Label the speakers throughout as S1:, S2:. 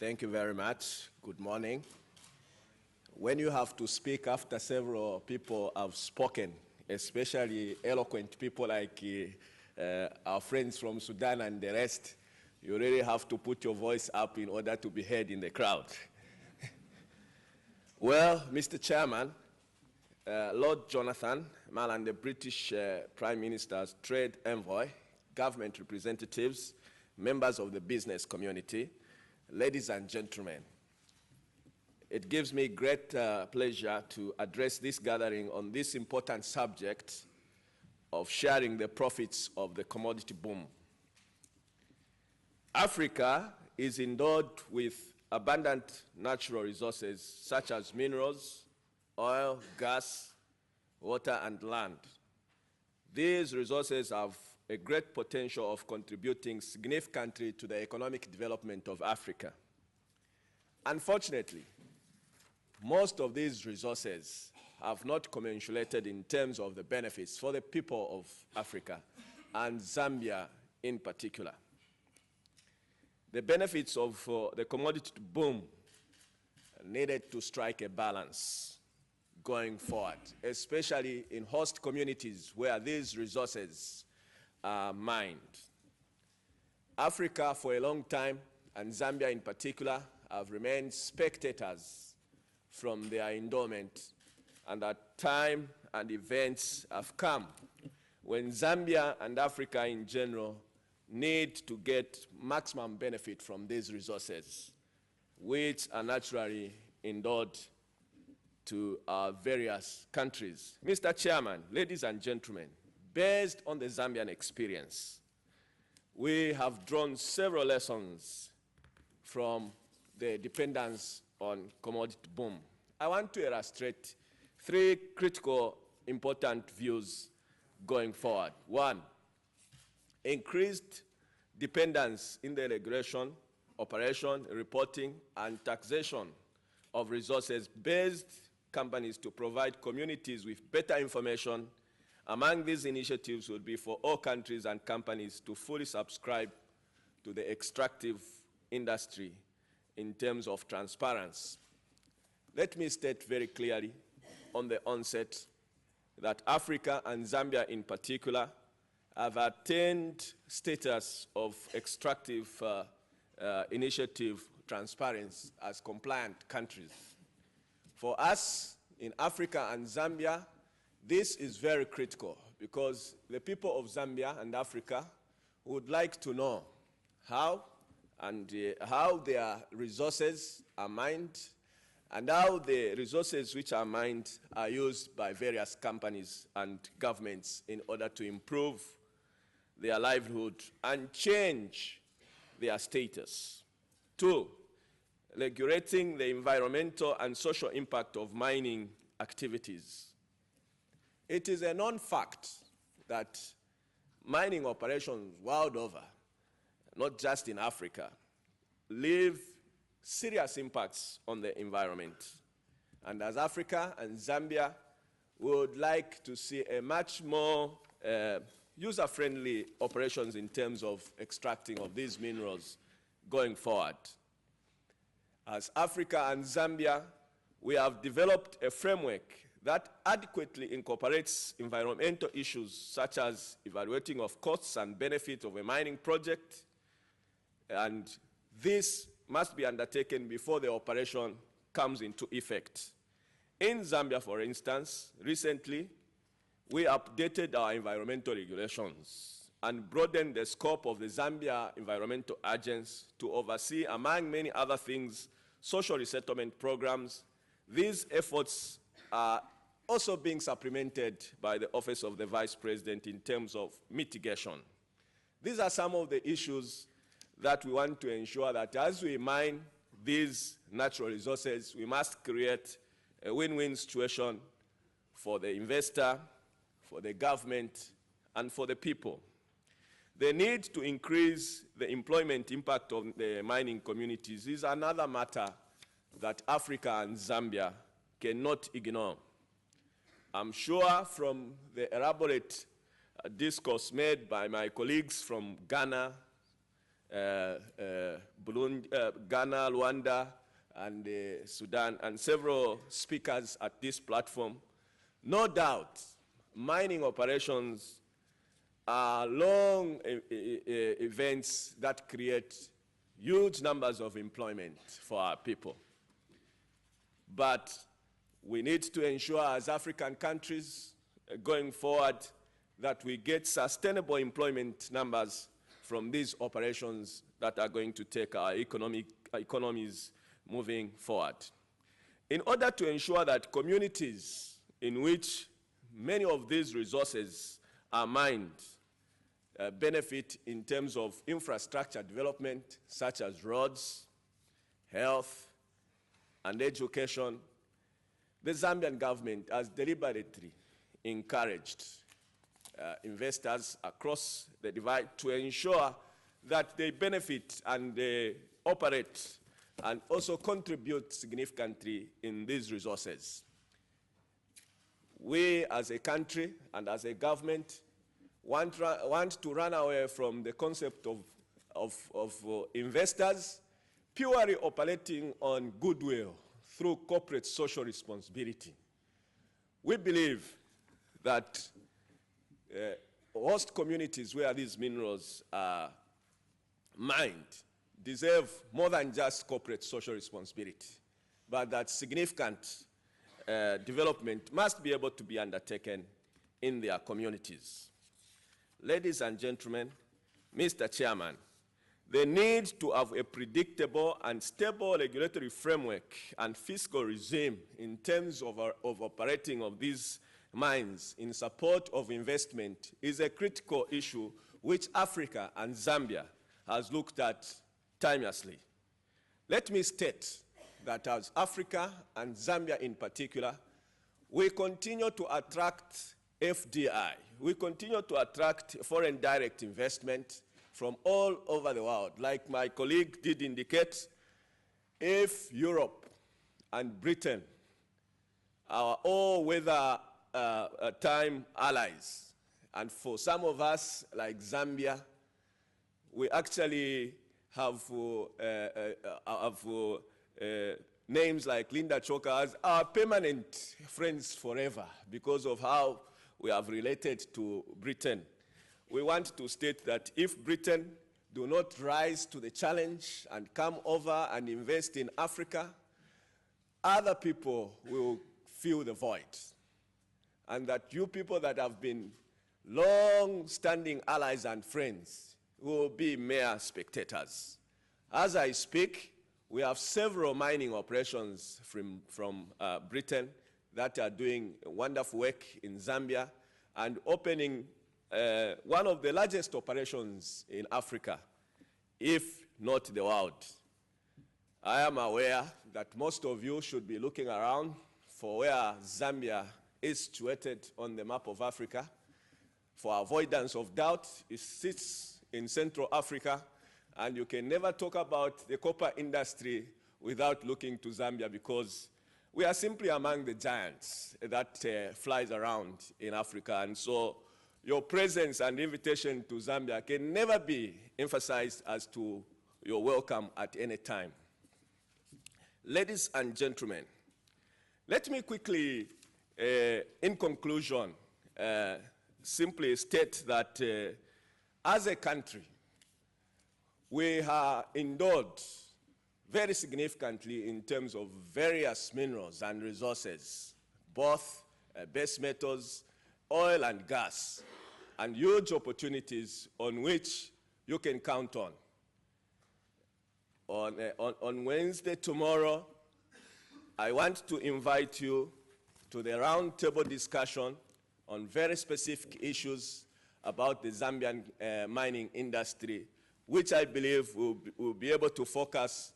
S1: Thank you very much. Good morning. When you have to speak after several people have spoken, especially eloquent people like our friends from Sudan and the rest, you really have to put your voice up in order to be heard in the crowd. Well, Mr. Chairman, Lord Jonathan Mallan, the British Prime Minister's trade envoy, government representatives, members of the business community, ladies and gentlemen, it gives me great pleasure to address this gathering on this important subject of sharing the profits of the commodity boom. Africa is endowed with abundant natural resources such as minerals, oil, gas, water, and land. These resources have a great potential of contributing significantly to the economic development of Africa. Unfortunately, most of these resources have not commensurated in terms of the benefits for the people of Africa, and Zambia in particular. The benefits of the commodity boom needed to strike a balance going forward, especially in host communities where these resources are mined. Africa for a long time, and Zambia in particular, have remained spectators from their endowment, and that time and events have come when Zambia and Africa in general need to get maximum benefit from these resources, which are naturally endowed to our various countries. Mr. Chairman, ladies and gentlemen, based on the Zambian experience, we have drawn several lessons from the dependence on commodity boom. I want to illustrate three critical important views going forward. One, increased dependence in the regulation, operation, reporting, and taxation of resources-based companies to provide communities with better information. Among these initiatives would be for all countries and companies to fully subscribe to the extractive industry in terms of transparency. Let me state very clearly on the onset that Africa and Zambia in particular have attained status of extractive initiative transparency as compliant countries. For us in Africa and Zambia, this is very critical because the people of Zambia and Africa would like to know how their resources are mined and how the resources which are mined are used by various companies and governments in order to improve their livelihood and change their status. Two, regulating the environmental and social impact of mining activities. It is a known fact that mining operations world over, not just in Africa, leave serious impacts on the environment. And as Africa and Zambia, we would like to see a much more user-friendly operations in terms of extracting of these minerals going forward. As Africa and Zambia, we have developed a framework that adequately incorporates environmental issues such as evaluating of costs and benefits of a mining project, and this must be undertaken before the operation comes into effect. In Zambia, for instance, recently, we updated our environmental regulations and broadened the scope of the Zambia Environmental Agency to oversee, among many other things, social resettlement programs. These efforts are also being supplemented by the Office of the Vice President in terms of mitigation. These are some of the issues that we want to ensure that as we mine these natural resources, we must create a win-win situation for the investor, for the government, and for the people. The need to increase the employment impact of the mining communities is another matter that Africa and Zambia cannot ignore. I'm sure from the elaborate discourse made by my colleagues from Ghana, Burundi, Ghana, Rwanda, and Sudan, and several speakers at this platform. No doubt, mining operations are long events that create huge numbers of employment for our people. But we need to ensure as African countries going forward that we get sustainable employment numbers from these operations that are going to take our economies moving forward. In order to ensure that communities in which many of these resources are mined benefit in terms of infrastructure development, such as roads, health, and education, the Zambian government has deliberately encouraged investors across the divide to ensure that they benefit and they operate and also contribute significantly in these resources. We as a country and as a government want to run away from the concept of investors purely operating on goodwill through corporate social responsibility. We believe that host communities where these minerals are mined deserve more than just corporate social responsibility, but that significant development must be able to be undertaken in their communities. Ladies and gentlemen, Mr. Chairman, the need to have a predictable and stable regulatory framework and fiscal regime in terms of operating of these mines in support of investment is a critical issue which Africa and Zambia has looked at timelessly. Let me state that as Africa and Zambia in particular, we continue to attract FDI. We continue to attract foreign direct investment from all over the world. Like my colleague did indicate, if Europe and Britain are all-weather time allies, and for some of us, like Zambia, we actually have names like Linda Choka as our permanent friends forever because of how we have related to Britain. We want to state that if Britain do not rise to the challenge and come over and invest in Africa, other people will fill the void. And that you people that have been long-standing allies and friends will be mere spectators. As I speak, we have several mining operations from Britain that are doing wonderful work in Zambia and opening one of the largest operations in Africa, if not the world. I am aware that most of you should be looking around for where Zambia is situated on the map of Africa. For avoidance of doubt, it sits in Central Africa, and you can never talk about the copper industry without looking to Zambia because we are simply among the giants that flies around in Africa. And so your presence and invitation to Zambia can never be emphasized as to your welcome at any time. Ladies and gentlemen, let me quickly, in conclusion, simply state that as a country, we are endowed very significantly in terms of various minerals and resources, both base metals, oil and gas, and huge opportunities on which you can count on. On Wednesday tomorrow, I want to invite you to the roundtable discussion on very specific issues about the Zambian mining industry, which I believe will be able to focus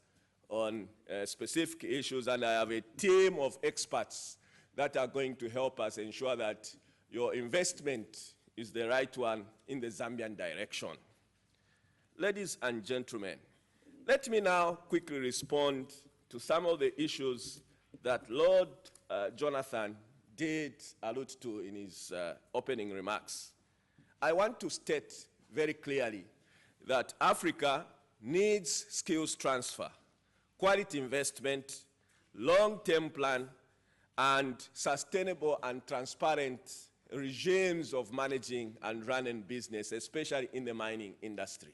S1: on specific issues, and I have a team of experts that are going to help us ensure that your investment is the right one in the Zambian direction. Ladies and gentlemen, let me now quickly respond to some of the issues that Lord Jonathan did allude to in his opening remarks. I want to state very clearly that Africa needs skills transfer, quality investment, long-term plan, and sustainable and transparent regimes of managing and running business, especially in the mining industry.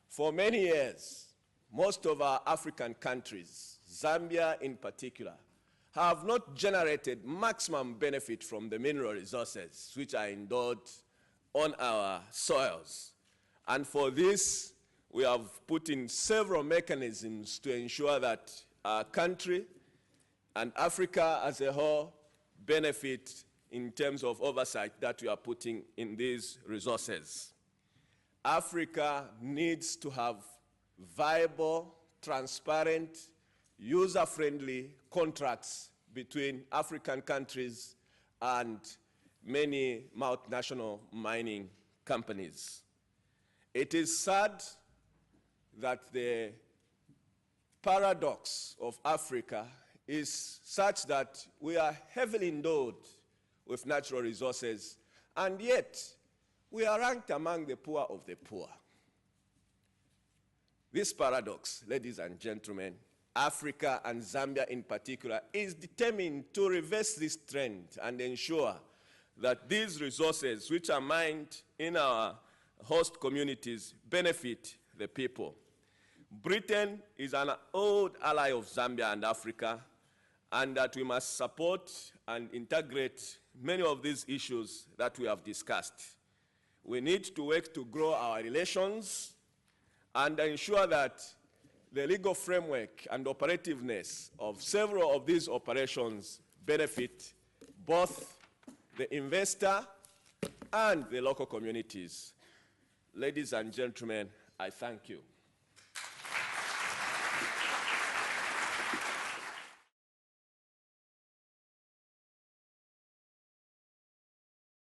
S1: For many years, most of our African countries, Zambia in particular, have not generated maximum benefit from the mineral resources which are endowed on our soils. And for this, we have put in several mechanisms to ensure that our country and Africa as a whole benefit in terms of oversight that we are putting in these resources. Africa needs to have viable, transparent, user-friendly contracts between African countries and many multinational mining companies. It is sad that the paradox of Africa is such that we are heavily endowed with natural resources, and yet we are ranked among the poor of the poor. This paradox, ladies and gentlemen, Africa and Zambia in particular, is determined to reverse this trend and ensure that these resources which are mined in our host communities benefit the people. Britain is an old ally of Zambia and Africa, and that we must support and integrate many of these issues that we have discussed. We need to work to grow our relations and ensure that the legal framework and operativeness of several of these operations benefit both the investor and the local communities. Ladies and gentlemen, I thank you.